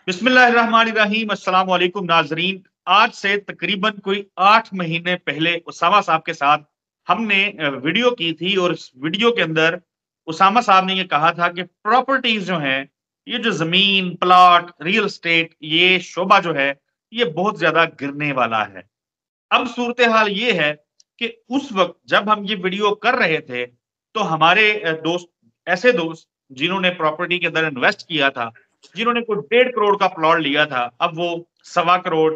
बिस्मिल्लाहिर्रहमानिर्रहीम। अस्सलाम वालेकुम नाजरीन। आज से तकरीबन कोई 8 महीने पहले उसामा साहब के साथ हमने वीडियो की थी और इस वीडियो के अंदर उसामा साहब ने ये कहा था कि प्रॉपर्टीज जो हैं, ये जो जमीन प्लॉट रियल एस्टेट ये शोबा जो है, ये बहुत ज्यादा गिरने वाला है। अब सूरत हाल ये है कि उस वक्त जब हम ये वीडियो कर रहे थे तो हमारे दोस्त, ऐसे दोस्त जिन्होंने प्रॉपर्टी के अंदर इन्वेस्ट किया था, जिन्होंने कोई 1.5 करोड़ का प्लॉट लिया था, अब वो 1.25 करोड़,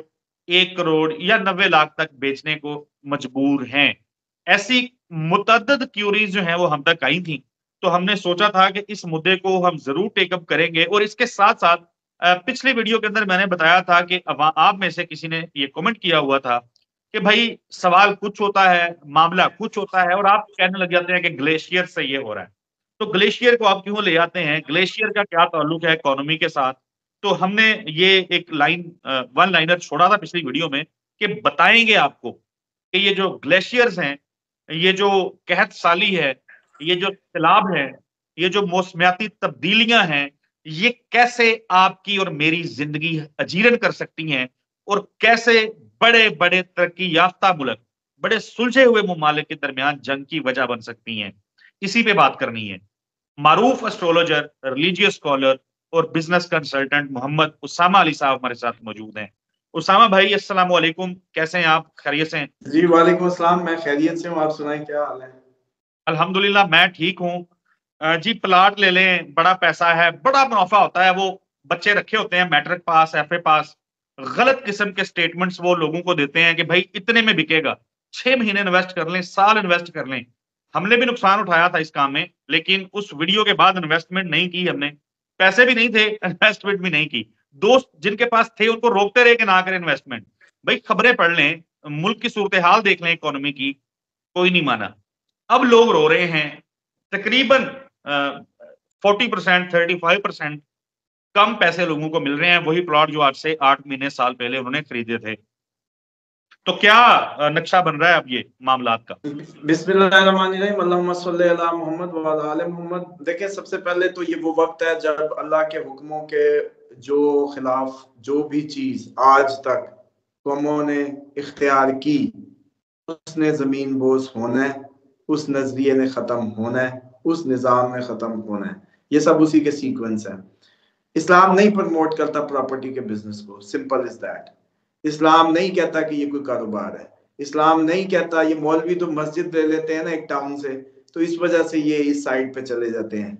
1 करोड़ या 90 लाख तक बेचने को मजबूर हैं। ऐसी मुतअद्दिद क्यूरीज जो हैं वो हम तक आई थी, तो हमने सोचा था कि इस मुद्दे को हम जरूर टेकअप करेंगे। और इसके साथ साथ पिछले वीडियो के अंदर मैंने बताया था कि आप में से किसी ने ये कमेंट किया हुआ था कि भाई सवाल कुछ होता है, मामला कुछ होता है और आप कहने लग जाते हैं कि ग्लेशियर से ये हो रहा है। तो ग्लेशियर को आप क्यों ले आते हैं? ग्लेशियर का क्या ताल्लुक है इकोनॉमी के साथ? तो हमने ये एक वन लाइनर छोड़ा था पिछली वीडियो में कि बताएंगे आपको कि ये जो ग्लेशियर्स हैं, ये जो कहत साली है, ये जो सैलाब है, ये जो मौसमियाती तब्दीलियां हैं, ये कैसे आपकी और मेरी जिंदगी अजीरन कर सकती हैं और कैसे बड़े बड़े तरक्की याफ्ता मुल्क, बड़े सुलझे हुए ममालिक के दरमियान जंग की वजह बन सकती हैं। इसी पे बात करनी है। मारूफ एस्ट्रोलॉजर, रिलीजियस स्कॉलर और बिजनेस कंसल्टेंट मोहम्मद उसामा अली साहब हमारे साथ मौजूद हैं। उसामा भाई, अस्सलाम वालेकुम, कैसे हैं आप? खैरियत से हैं? जी वालेकुम अस्सलाम। मैं खैरियत से हूँ, आप सुनाएं क्या हाल है? अल्हम्दुलिल्लाह मैं ठीक हूँ। जी प्लाट ले लें, बड़ा पैसा है, बड़ा मुनाफा होता है। वो बच्चे रखे होते हैं मैट्रिक पास, एफए पास, गलत किस्म के स्टेटमेंट्स वो लोगों को देते हैं कि भाई इतने में बिकेगा, 6 महीने इन्वेस्ट कर लें, साल इन्वेस्ट कर लें। हमने भी नुकसान उठाया था इस काम में, लेकिन उस वीडियो के बाद इन्वेस्टमेंट नहीं की हमने। पैसे भी नहीं थे, इन्वेस्टमेंट भी नहीं की। दोस्त जिनके पास थे उनको रोकते रहे कि ना करें इन्वेस्टमेंट। भाई खबरें पढ़ लें, मुल्क की सूरत हाल देख लें इकोनॉमी की, कोई नहीं माना। अब लोग रो रहे हैं। तकरीबन 40%, 35% कम पैसे लोगों को मिल रहे हैं, वही प्लॉट जो आज से 8 महीने साल पहले उन्होंने खरीदे थे। तो क्या नक्शा बन रहा है अब ये मामलात का? बिस्मिल्लाहिर्रहमानिर्रहीम, अल्लाहुम्मा सल्ली अला मोहम्मद व अला आले मोहम्मद। देखिए, सबसे पहले तो ये वो वक्त है जब अल्लाह के हुक्मों के जो खिलाफ जो भी चीज आज तक कौमों ने इख्तियार की, उसने जमीन बोस होना है, उस नजरिए ने खत्म होना है, उस निज़ाम में खत्म होना है। ये सब उसी के सीक्वेंस है। इस्लाम नहीं प्रमोट करता प्रॉपर्टी के बिजनेस को, सिंपल इज दैट। इस्लाम नहीं कहता कि ये कोई कारोबार है। इस्लाम नहीं कहता, ये मौलवी तो मस्जिद ले लेते हैं ना एक टाउन से, तो इस वजह से ये इस साइड पे चले जाते हैं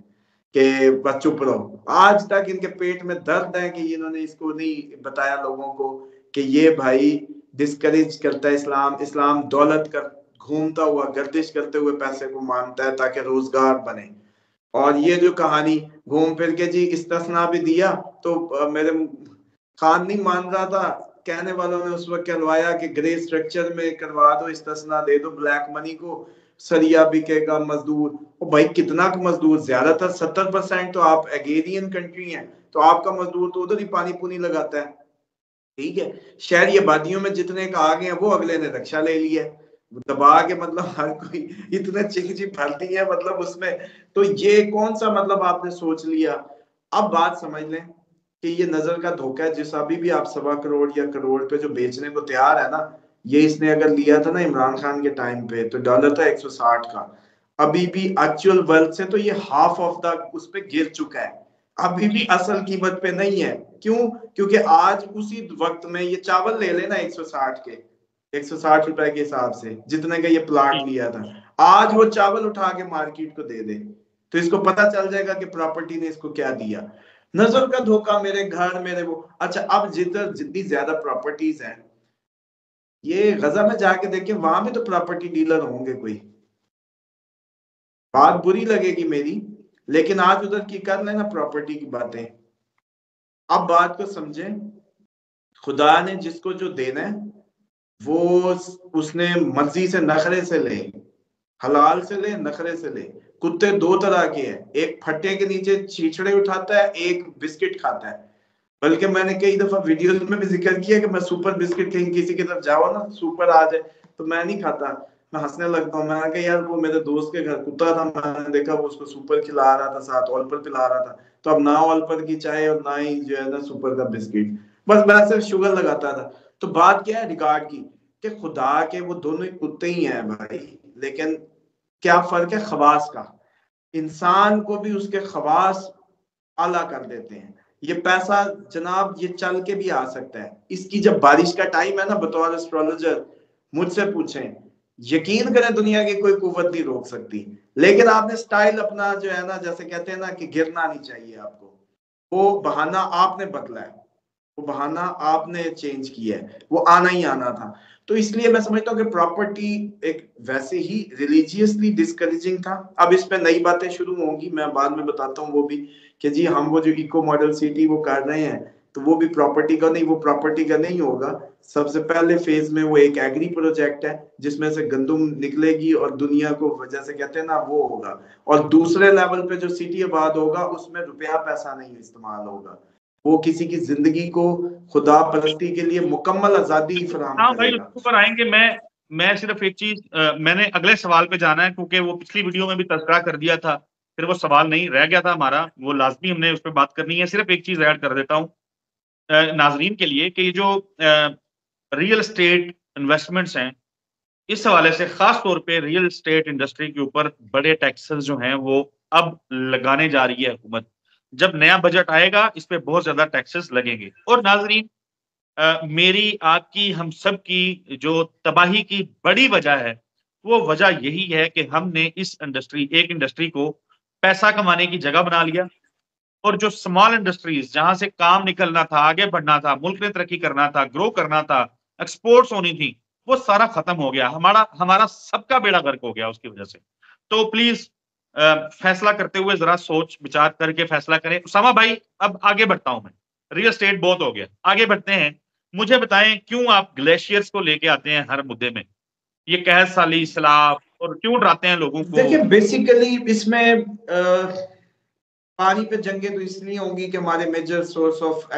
कि बस चुप रहो। आज तक इनके पेट में दर्द है कि इन्होंने इसको नहीं बताया लोगों को कि ये भाई डिस्करेज करता है इस्लाम। इस्लाम दौलत कर घूमता हुआ गर्दिश करते हुए पैसे को मानता है ताकि रोजगार बने। और ये जो कहानी घूम फिर के जी इस्तिस्ना भी दिया, तो मेरे खान नहीं मान रहा था, कहने वालों ने उस वक्त कहलवाया कि ग्रे स्ट्रक्चर में करवा दो, इस्तिस्ना दे दो ब्लैक मनी को, सरिया बिकेगा, मजदूर। ओ भाई कितना मजदूर, ज्यादातर 70% तो आप एगेरियन कंट्री हैं, तो आपका मजदूर तो उधर ही पानी पुनी लगाता है। ठीक है, शहरी आबादियों में जितने का आ गए हैं वो अगले ने रक्षा ले लिया, दबा के, मतलब हर कोई इतने चिकची फैलती है मतलब उसमें। तो ये कौन सा मतलब आपने सोच लिया। अब बात समझ लें कि ये नजर का धोखा है। जिस अभी भी आप 1.25 करोड़ या करोड़ पे जो बेचने को तैयार है ना, ये इसने अगर लिया था ना इमरान खान के टाइम पे, तो डॉलर था 160 का। अभी भी एक्चुअल वर्थ से तो ये हाफ ऑफ द उस पे गिर चुका है, अभी भी असल कीमत पे नहीं है। क्यों? क्योंकि आज उसी वक्त में ये चावल ले लेना 160 के, 160 रुपए के हिसाब से जितने का ये प्लाट लिया था, आज वो चावल उठा के मार्केट को दे दे, तो इसको पता चल जाएगा कि प्रॉपर्टी ने इसको क्या दिया। नजर का धोखा, मेरे घर मेरे वो। अच्छा, अब जिधर जितनी ज्यादा प्रॉपर्टीज हैं, ये गजा में जाके देखें, वहां भी तो प्रॉपर्टी डीलर होंगे कोई। बात बुरी लगेगी मेरी, लेकिन आज उधर की कर लेना प्रॉपर्टी की बातें। अब बात को समझें, खुदा ने जिसको जो देना है वो उसने मर्जी से नखरे से ले, हलाल से ले, नखरे से ले। कुत्ते दो तरह के हैं, एक फट्टे के नीचे छीछड़े उठाता है, एक बिस्किट खाता है। बल्कि मैंने कई दफा वीडियोस में भी जिक्र किया कि मैं सुपर बिस्किट कहीं किसी की तरफ जाओ ना, सुपर आ जाए तो मैं नहीं खाता, मैं हंसने लगता हूँ। मैंने कहा यार वो मेरे दोस्त के घर कुत्ता था, मैंने देखा वो उसको सुपर खिला रहा था, साथ ऑलपर पिला रहा था, तो अब ना ऑलपर की चाय और ना ही जो है ना सुपर का बिस्किट, बस मैं सिर्फ शुगर लगाता था। तो बात क्या है रिगार्ड की, कि खुदा के वो दोनों ही कुत्ते ही हैं भाई, लेकिन क्या फर्क है खवास का। इंसान को भी उसके खवास आला कर देते हैं। ये पैसा जनाब ये चल के भी आ सकता है। इसकी जब बारिश का टाइम है ना, बतौर एस्ट्रोलॉजर मुझसे पूछें, यकीन करें दुनिया की कोई कुव्वत नहीं रोक सकती। लेकिन आपने स्टाइल अपना जो है ना, जैसे कहते हैं ना कि गिरना नहीं चाहिए आपको, वो बहाना आपने बदला है, वो बहाना आपने चेंज किया है, वो आना ही आना था। तो इसलिए मैं समझता हूँ कि प्रॉपर्टी एक वैसे ही रिलीजियसली डिस्करेजिंग था। अब इस पे नई बातें शुरू होंगी, मैं बाद में बताता हूँ वो भी, कि जी हम वो जो इको मॉडल सिटी वो कर रहे हैं, तो वो भी प्रॉपर्टी का नहीं, वो प्रॉपर्टी का नहीं होगा। सबसे पहले फेज में वो एक एग्री प्रोजेक्ट है जिसमें से गंदुम निकलेगी और दुनिया को जैसे कहते हैं ना वो होगा। और दूसरे लेवल पे जो सिटी आबाद होगा उसमें रुपया पैसा नहीं इस्तेमाल होगा, वो किसी की जिंदगी को खुदा परस्ती के लिए मुकम्मल आजादी फराहम हाँ भाई, करेगा। उसके ऊपर आएंगे। मैं सिर्फ एक चीज, मैंने अगले सवाल पे जाना है क्योंकि वो पिछली वीडियो में भी तज़किरा कर दिया था, फिर वो सवाल नहीं रह गया था हमारा, वो लाजमी हमने उस पर बात करनी है। सिर्फ एक चीज ऐड कर देता हूँ नाजरीन के लिए कि ये जो रियल एस्टेट इन्वेस्टमेंट्स हैं, इस हवाले से खास तौर पे रियल एस्टेट इंडस्ट्री के ऊपर बड़े टैक्सेस जो हैं वो अब लगाने जा रही है हुकूमत। जब नया बजट आएगा इस पे बहुत ज्यादा टैक्सेस लगेंगे। और नाजरीन, मेरी आपकी हम सब की जो तबाही की बड़ी वजह है, वो वजह यही है कि हमने इस एक इंडस्ट्री को पैसा कमाने की जगह बना लिया, और जो स्मॉल इंडस्ट्रीज जहां से काम निकलना था, आगे बढ़ना था, मुल्क ने तरक्की करना था, ग्रो करना था, एक्सपोर्ट्स होनी थी, वो सारा खत्म हो गया। हमारा हमारा सबका बेड़ा गर्क हो गया उसकी वजह से। तो प्लीज फैसला करते हुए जरा सोच विचार करके फैसला करें। उसामा भाई, अब आगे बढ़ता हूं मैं, रियल एस्टेट बहुत हो गया, आगे बढ़ते हैं। मुझे बताएं क्यों आप ग्लेशियर्स को लेके आते हैं हर मुद्दे में, ये कहत साली सलाब, और क्यों डराते हैं लोगों को? देखिए बेसिकली इसमें पानी पे जंगे तो इसलिए होंगी कि हमारे मेजर सोर्स ऑफ,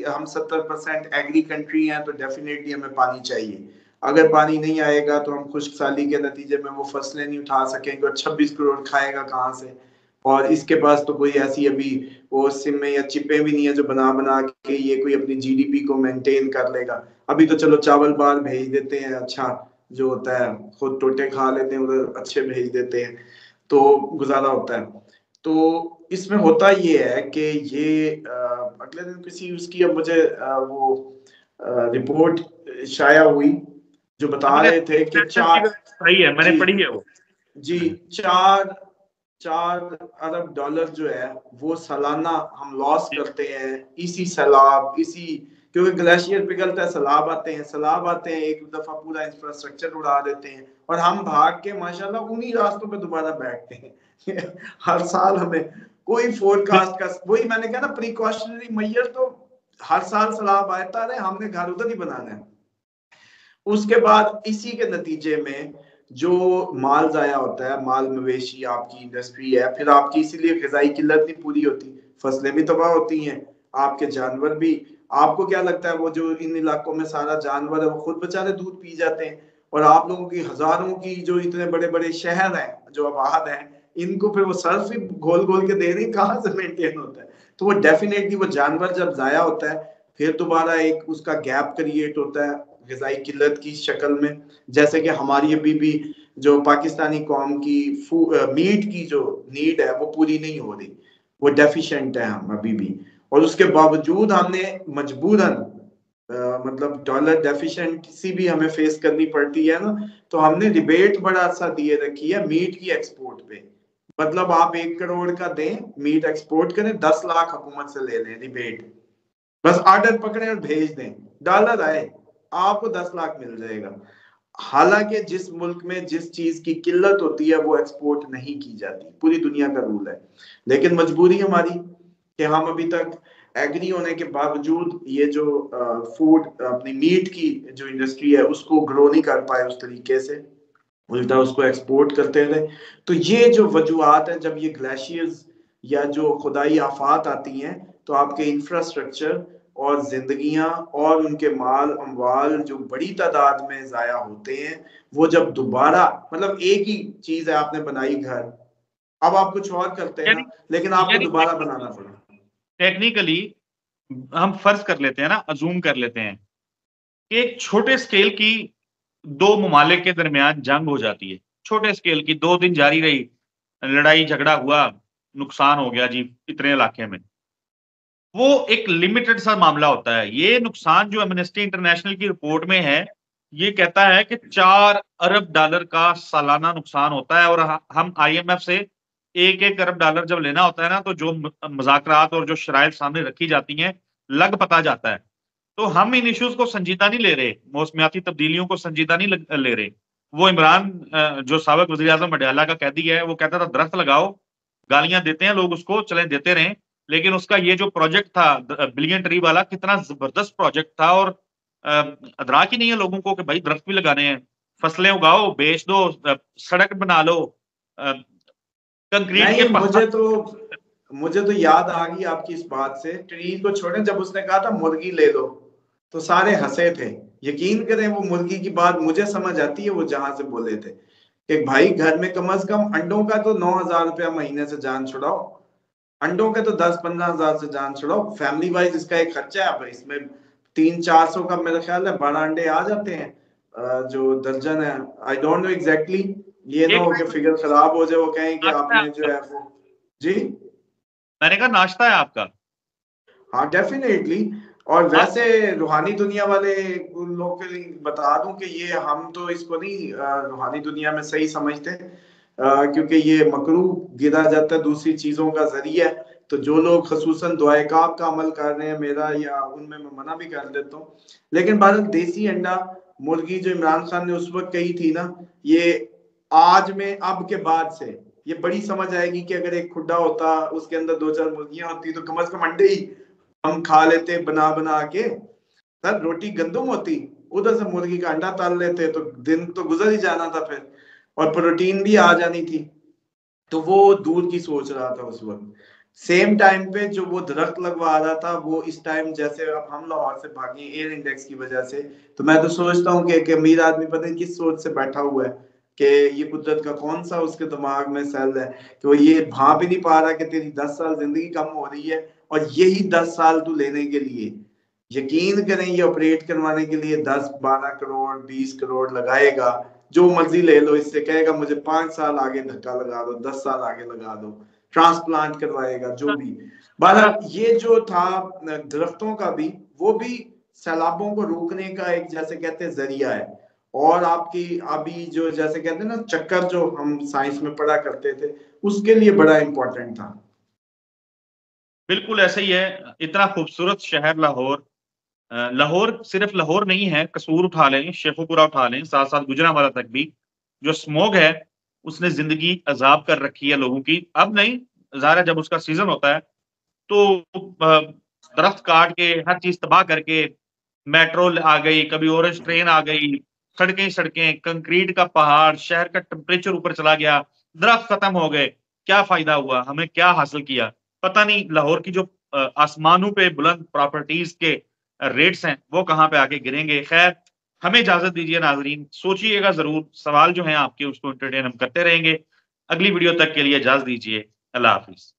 हम 70% एग्री कंट्री हैं, तो डेफिनेटली हमें पानी चाहिए। अगर पानी नहीं आएगा तो हम खुश्क साली के नतीजे में वो फसलें नहीं उठा सकेंगे, और 26 करोड़ खाएगा कहाँ से। और इसके पास तो कोई ऐसी अभी वो सिम में या चिपे भी नहीं है जो बना बना के ये कोई अपनी जीडीपी को मेंटेन कर लेगा। अभी तो चलो चावल बाहर भेज देते हैं, अच्छा जो होता है, खुद टोटे खा लेते हैं उधर, अच्छे भेज देते हैं तो गुजारा होता है। तो इसमें होता ये है कि ये अगले दिन किसी उसकी, अब मुझे वो रिपोर्ट शाया हुई जो बता हमने रहे थे कि चार, सही है, मैंने जी पढ़ी है वो। जी, 4 4 अरब डॉलर जो है वो सालाना हम लॉस करते हैं इसी सैलाब, इसी, क्योंकि ग्लेशियर पिघलता है, सैलाब आते हैं, सैलाब आते हैं, एक दफा पूरा इंफ्रास्ट्रक्चर उड़ा देते हैं, और हम भाग के माशाल्लाह उन्हीं रास्तों पे दोबारा बैठते हैं हर साल हमें कोई फोरकास्ट का, वही मैंने कहा ना, प्रिकॉशनरी मेजर, तो हर साल सैलाब आता रहे, हमने घर उधर ही बनाना है। उसके बाद इसी के नतीजे में जो माल जाया होता है, माल मवेशी, आपकी इंडस्ट्री है, फिर आपकी इसीलिए ग़िज़ाई किल्लत नहीं पूरी होती, फसलें भी तबाह होती हैं, आपके जानवर भी। आपको क्या लगता है वो जो इन इलाकों में सारा जानवर है वो खुद बेचारे दूध पी जाते हैं, और आप लोगों की हजारों की जो इतने बड़े बड़े शहर हैं जो आबाद हैं, इनको फिर वो सर्फ ही घोल घोल के दे रही, कहाँ से मेंटेन होता है। तो वो डेफिनेटली वो जानवर जब जाया होता है, फिर दोबारा एक उसका गैप क्रिएट होता है ग़िज़ाई किल्लत की शक्ल में। जैसे कि हमारी अभी भी जो पाकिस्तानी कौम की मीट की जो नीड है वो पूरी नहीं हो रही, वो डेफिशिएंट है हम अभी भी, और उसके बावजूद हमने मजबूरन मतलब डॉलर डेफिशिएंसी भी हमें फेस करनी पड़ती है ना, तो हमने रिबेट बड़ा सा दिए रखी है मीट की एक्सपोर्ट पे। मतलब आप 1 करोड़ का दें मीट एक्सपोर्ट करें, 10 लाख हुकूमत से ले लें रिबेट, बस ऑर्डर पकड़े और भेज दें, डॉलर आए आपको 10 लाख मिल जाएगा। हालांकि जिस मुल्क में जिस चीज की किल्लत होती है वो एक्सपोर्ट नहीं की जाती, पूरी दुनिया का रूल है। लेकिन मजबूरी हमारी कि हम अभी तक एग्री होने के बावजूद ये जो फूड अपनी मीट की जो इंडस्ट्री है उसको ग्रो नहीं कर पाए उस तरीके से, उल्टा उसको एक्सपोर्ट करते रहे। तो ये जो वजूहत है, जब ये ग्लेशियर्स या जो खुदाई आफात आती हैं, तो आपके इंफ्रास्ट्रक्चर और जिंदगियां और उनके माल अमवाल जो बड़ी तादाद में जाया होते हैं, वो जब दोबारा, मतलब एक ही चीज है आपने बनाई घर, अब आप कुछ और करते हैं यानी ना, लेकिन आपको यानी दोबारा बनाना पड़ा। टेक्निकली हम फर्ज कर लेते हैं ना, अजूम कर लेते हैं कि एक छोटे स्केल की दो ममालिक के दरमियान जंग हो जाती है, छोटे स्केल की 2 दिन जारी रही, लड़ाई झगड़ा हुआ, नुकसान हो गया जी इतने इलाके में। वो एक लिमिटेड सा मामला होता है। ये नुकसान जो एमनेस्टी इंटरनेशनल की रिपोर्ट में है, ये कहता है कि 4 अरब डॉलर का सालाना नुकसान होता है और हम आईएमएफ से 1-1 अरब डॉलर जब लेना होता है ना, तो जो मुज़ाकरात और जो शराइत सामने रखी जाती हैं, लग पता जाता है। तो हम इन इश्यूज को संजीदा नहीं ले रहे, मौसमियाती तब्दीलियों को संजीदा नहीं ले रहे। वो इमरान जो साबिक वज़ीर आज़म मडियाला का कैदी है, वो कहता था दरख्त लगाओ, गालियां देते हैं लोग उसको, चलें देते रहें। लेकिन उसका ये जो प्रोजेक्ट था बिलियन ट्री वाला, कितना जबरदस्त प्रोजेक्ट था और अदराक ही नहीं है लोगों को कि भाई दरख्त भी लगाने हैं, फसलें उगाओ, बेच दो, सड़क बना लो, कंक्रीट के नहीं, पहाड़। मुझे तो याद आ गई आपकी इस बात से। ट्री को छोड़े, जब उसने कहा था मुर्गी ले लो तो सारे हंसे थे। यकीन करें, वो मुर्गी की बात मुझे समझ आती है, वो जहां से बोले थे कि भाई घर में कम से कम अंडों का तो 9,000 रुपया महीने से जान छुड़ाओ, अंडों के तो 10-15 हजार से जान छुड़ाओ। फैमिली वाइज इसका एक खर्चा है। अब इसमें 300-400 का मेरा ख्याल है 12 अंडे आ जाते हैं, जो दर्जन है। आई डोंट नो एग्जैक्टली, ये ना एक हो कि फिगर खराब हो जाए, वो कहें कि नाश्ता है आपने जो आपका। है वो। जी। मैंने कहा नाश्ता है आपका। हाँ, डेफिनेटली। और आप वैसे रूहानी दुनिया वाले उन लोगों के लिए बता दूं कि ये हम तो इसको नहीं रूहानी दुनिया में सही समझते, क्योंकि ये मकरूह गिरा जाता है, दूसरी चीजों का जरिया है। तो जो लोग खसूसन दुआए काब का अमल कर रहे हैं, मेरा या उनमें मैं मना भी कर देता हूँ। लेकिन भारत देसी अंडा मुर्गी जो इमरान खान ने उस वक्त कही थी ना, ये आज में अब के बाद से ये बड़ी समझ आएगी कि अगर एक खुड्डा होता, उसके अंदर 2-4 मुर्गियां होती, तो कम से कम अंडे ही हम खा लेते बना बना के। सर, रोटी गंदुम होती, उधर से मुर्गी का अंडा तल लेते, तो दिन तो गुजर ही जाना था फिर, और प्रोटीन भी आ जानी थी। तो वो दूर की सोच रहा था उस वक्त। सेम टाइम पे जो वो दरख्त लगवा रहा था, वो इस टाइम जैसे अब हम लाहौर से भागे एयर इंडेक्स की वजह से, तो मैं तो सोचता हूँ कि एक अमीर आदमी पता नहीं किस सोच से बैठा हुआ है कि ये कुदरत का कौन सा उसके दिमाग में सेल है कि वो ये भाप ही नहीं पा रहा कि तेरी 10 साल जिंदगी कम हो रही है, और यही 10 साल तू लेने के लिए, यकीन करें, ये ऑपरेट करवाने के लिए 10-12 करोड़ 20 करोड़ लगाएगा। जो मर्जी ले लो, इससे कहेगा मुझे 5 साल आगे धक्का लगा दो, 10 साल आगे लगा दो, ट्रांसप्लांट करवाएगा, जो भी। बहरहाल, ये जो था दरख्तों का भी, वो भी सैलाबों को रोकने का एक, जैसे कहते हैं, जरिया है। और आपकी अभी जो जैसे कहते हैं ना चक्कर, जो हम साइंस में पढ़ा करते थे, उसके लिए बड़ा इंपॉर्टेंट था। बिल्कुल ऐसे ही है। इतना खूबसूरत शहर लाहौर, लाहौर सिर्फ लाहौर नहीं है, कसूर उठा लें, शेखुपुरा उठा लें, साथ साथ गुजरांवाला तक भी जो स्मोग है, उसने जिंदगी अजाब कर रखी है लोगों की। अब नहीं, ज़ाहिर है जब उसका सीजन होता है तो दरख्त काट के हर चीज तबाह करके मेट्रो आ गई, कभी ऑरेंज ट्रेन आ गई, सड़कें सड़कें, कंक्रीट का पहाड़, शहर का टेम्परेचर ऊपर चला गया, दरख्त खत्म हो गए। क्या फायदा हुआ, हमें क्या हासिल किया? पता नहीं लाहौर की जो आसमानों पे बुलंद प्रॉपर्टीज के रेट्स हैं, वो कहाँ पे आके गिरेंगे। खैर, हमें इजाजत दीजिए नाजरीन, सोचिएगा जरूर, सवाल जो हैं आपके उसको एंटरटेन हम करते रहेंगे। अगली वीडियो तक के लिए इजाजत दीजिए। अल्लाह हाफिज।